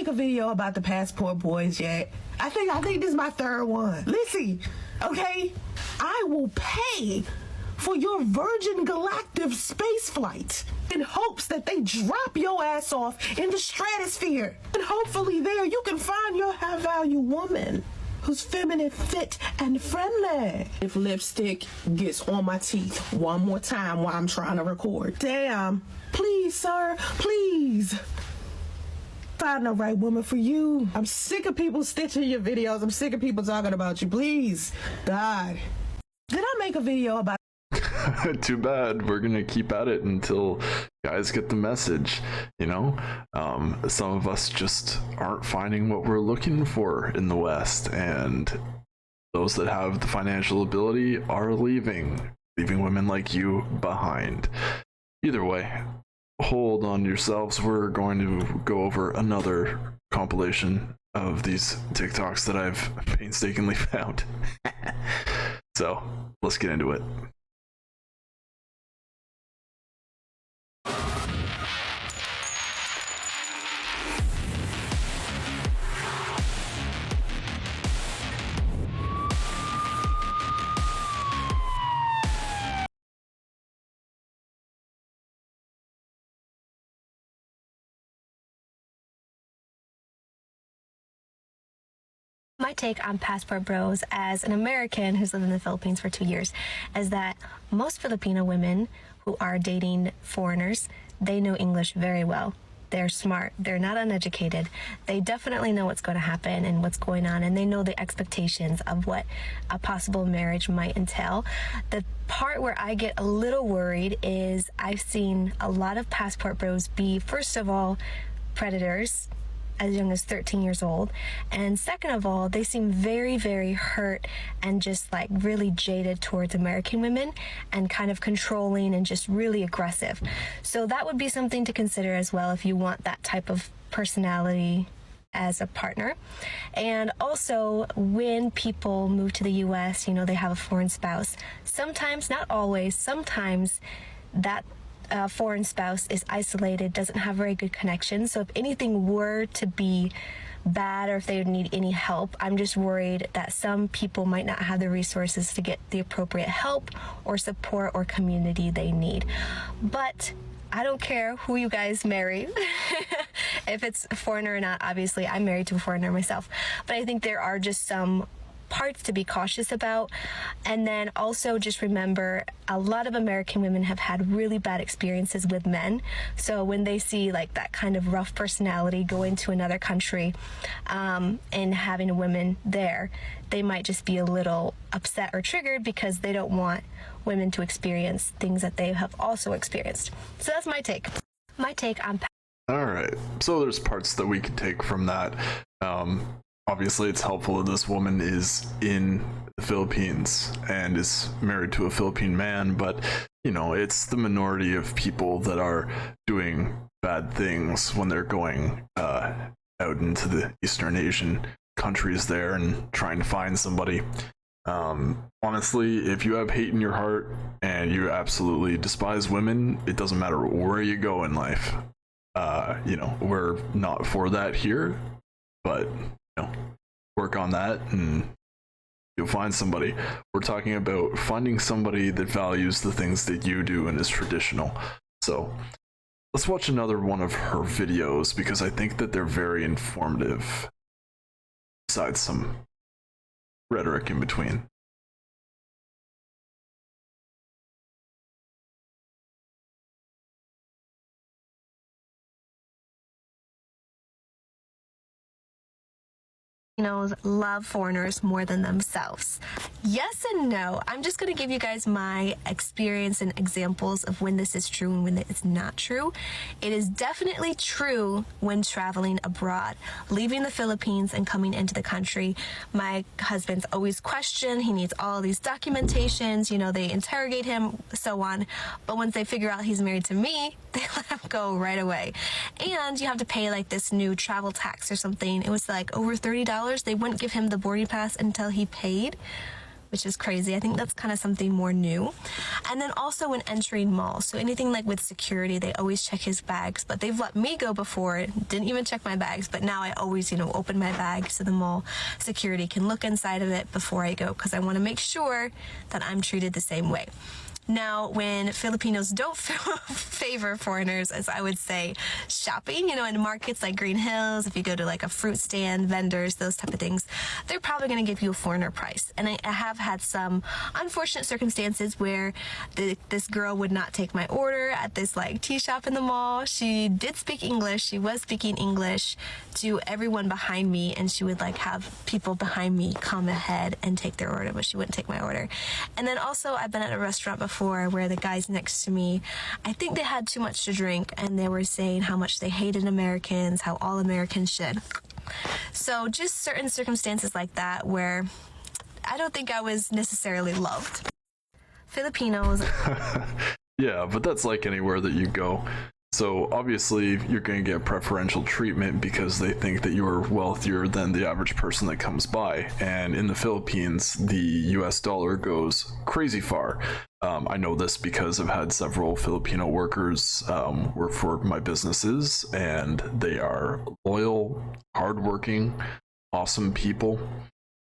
a video about the passport boys yet. I think this is my third one. Listen, okay? I will pay for your Virgin Galactic space flight in hopes that they drop your ass off in the stratosphere. And hopefully there you can find your high-value woman who's feminine, fit, and friendly. If lipstick gets on my teeth one more time while I'm trying to record. Damn. Please, sir, please. Find the right woman for you. I'm sick of people stitching your videos. I'm sick of people talking about you. Please. God. Did I make a video about Too bad. We're gonna keep at it until guys get the message, you know? Some of us just aren't finding what we're looking for in the West, and those that have the financial ability are leaving women like you behind. Either way, hold on yourselves. We're going to go over another compilation of these TikToks that I've painstakingly found. So let's get into it. My take on Passport Bros as an American who's lived in the Philippines for 2 years is that most Filipino women who are dating foreigners, they know English very well. They're smart. They're not uneducated. They definitely know what's going to happen and what's going on, and they know the expectations of what a possible marriage might entail. The part where I get a little worried is I've seen a lot of Passport Bros be, first of all, predators as young as 13 years old, and second of all, they seem very, very hurt and just like really jaded towards American women and kind of controlling and just really aggressive. So that would be something to consider as well if you want that type of personality as a partner. And also, when people move to the US, you know, they have a foreign spouse. Sometimes, not always, sometimes that foreign spouse is isolated, doesn't have very good connections. So if anything were to be bad or if they would need any help, I'm just worried that some people might not have the resources to get the appropriate help or support or community they need. But I don't care who you guys marry, if it's a foreigner or not. Obviously, I'm married to a foreigner myself. But I think there are just some parts to be cautious about. And then also just remember, a lot of American women have had really bad experiences with men. So when they see like that kind of rough personality going to another country and having women there, they might just be a little upset or triggered because they don't want women to experience things that they have also experienced. So that's my take. My take on. All right. So there's parts that we could take from that. Obviously, it's helpful that this woman is in the Philippines and is married to a Philippine man, but, you know, it's the minority of people that are doing bad things when they're going out into the Eastern Asian countries there and trying to find somebody. Honestly, if you have hate in your heart and you absolutely despise women, it doesn't matter where you go in life. You know, we're not for that here, but work on that and you'll find somebody. We're talking about finding somebody that values the things that you do and is traditional. So let's watch another one of her videos because I think that they're very informative, besides some rhetoric in between. Filipinos love foreigners more than themselves. Yes and no. I'm just going to give you guys my experience and examples of when this is true and when it's not true. It is definitely true when traveling abroad, leaving the Philippines and coming into the country. My husband's always questioned. He needs all these documentations. You know, they interrogate him, so on. But once they figure out he's married to me, they let him go right away. And you have to pay like this new travel tax or something. It was like over $30. They wouldn't give him the boarding pass until he paid. which is crazy. I think that's kind of something more new. And then also when entering malls, so anything like with security, they always check his bags, but they've let me go before, didn't even check my bags, but now I always, open my bag so the mall security can look inside of it before I go, because I want to make sure that I'm treated the same way. Now, when Filipinos don't favor foreigners, as I would say, shopping, in markets like Green Hills, if you go to like a fruit stand, vendors, those type of things, they're probably going to give you a foreigner price. And I have had some unfortunate circumstances where this girl would not take my order at this like tea shop in the mall. She did speak English. She was speaking English to everyone behind me, and she would like have people behind me come ahead and take their order, but she wouldn't take my order. And then also I've been at a restaurant before where the guys next to me, I think they had too much to drink, and they were saying how much they hated Americans, how all Americans should. So just certain circumstances like that where I don't think I was necessarily loved. Filipinos. Yeah, but that's like anywhere that you go. So obviously you're going to get preferential treatment because they think that you're wealthier than the average person that comes by. And in the Philippines, the US dollar goes crazy far. I know this because I've had several Filipino workers work for my businesses, and they are loyal, hardworking, awesome people.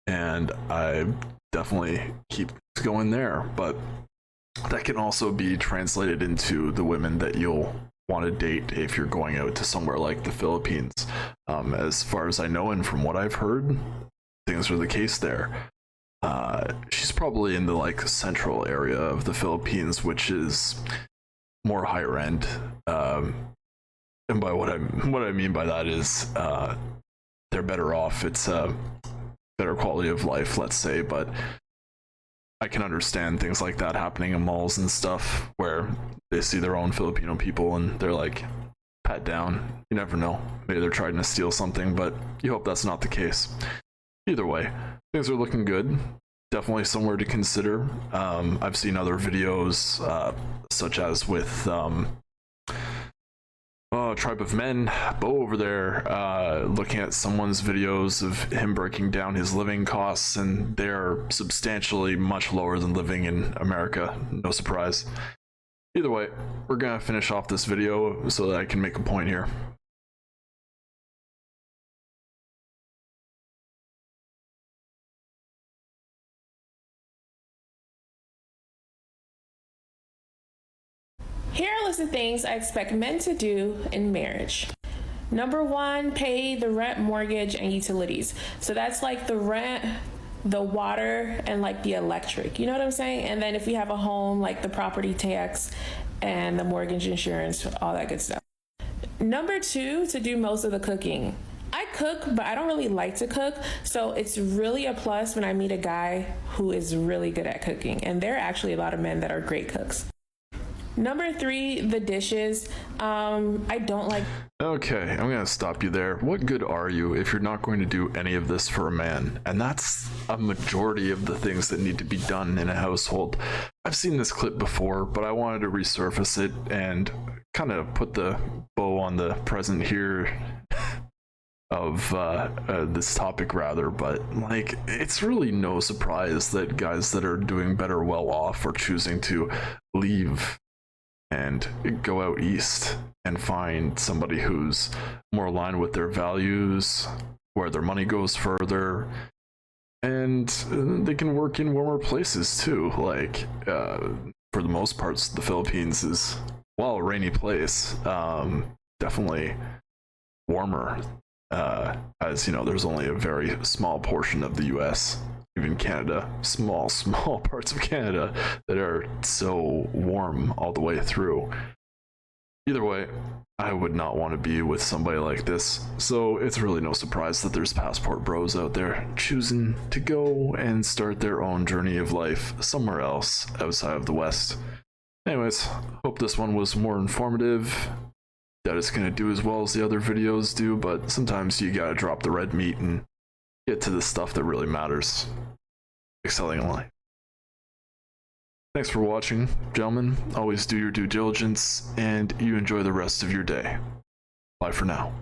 And I definitely keep going there. But that can also be translated into the women that you'll want to date if you're going out to somewhere like the Philippines. As far as I know, and from what I've heard, things are the case there. She's probably in the like central area of the Philippines, which is more higher end. And by what I mean by that is they're better off. It's a better quality of life, let's say, but I can understand things like that happening in malls and stuff where they see their own Filipino people and they're like, pat down. You never know. Maybe they're trying to steal something, but you hope that's not the case. Either way, things are looking good. Definitely somewhere to consider. I've seen other videos, such as with Tribe of Men, Bo over there, looking at someone's videos of him breaking down his living costs, and they're substantially much lower than living in America. No surprise. Either way, we're gonna finish off this video so that I can make a point here. Here are a list of things I expect men to do in marriage. Number one, pay the rent, mortgage, and utilities. So that's like the rent, the water, and like the electric. You know what I'm saying? And then if you have a home, like the property tax and the mortgage insurance, all that good stuff. Number two, to do most of the cooking. I cook, but I don't really like to cook. So it's really a plus when I meet a guy who is really good at cooking. And there are actually a lot of men that are great cooks. Number three, the dishes. I don't like. Okay, I'm gonna stop you there. What good are you if you're not going to do any of this for a man? And that's a majority of the things that need to be done in a household. I've seen this clip before, but I wanted to resurface it and kind of put the bow on the present here of this topic rather. But like, it's really no surprise that guys that are doing better well off are choosing to leave and go out east and find somebody who's more aligned with their values, where their money goes further, and they can work in warmer places too. Like, for the most parts, the Philippines is, while a rainy place, definitely warmer, as you know, there's only a very small portion of the US, even Canada, small parts of Canada that are so warm all the way through. Either way, I would not want to be with somebody like this, so it's really no surprise that there's passport bros out there choosing to go and start their own journey of life somewhere else outside of the West. Anyways, hope this one was more informative. That it's gonna do as well as the other videos do, but sometimes you gotta drop the red meat and get to the stuff that really matters. Excelling in life. Thanks for watching, gentlemen. Always do your due diligence, and you enjoy the rest of your day. Bye for now.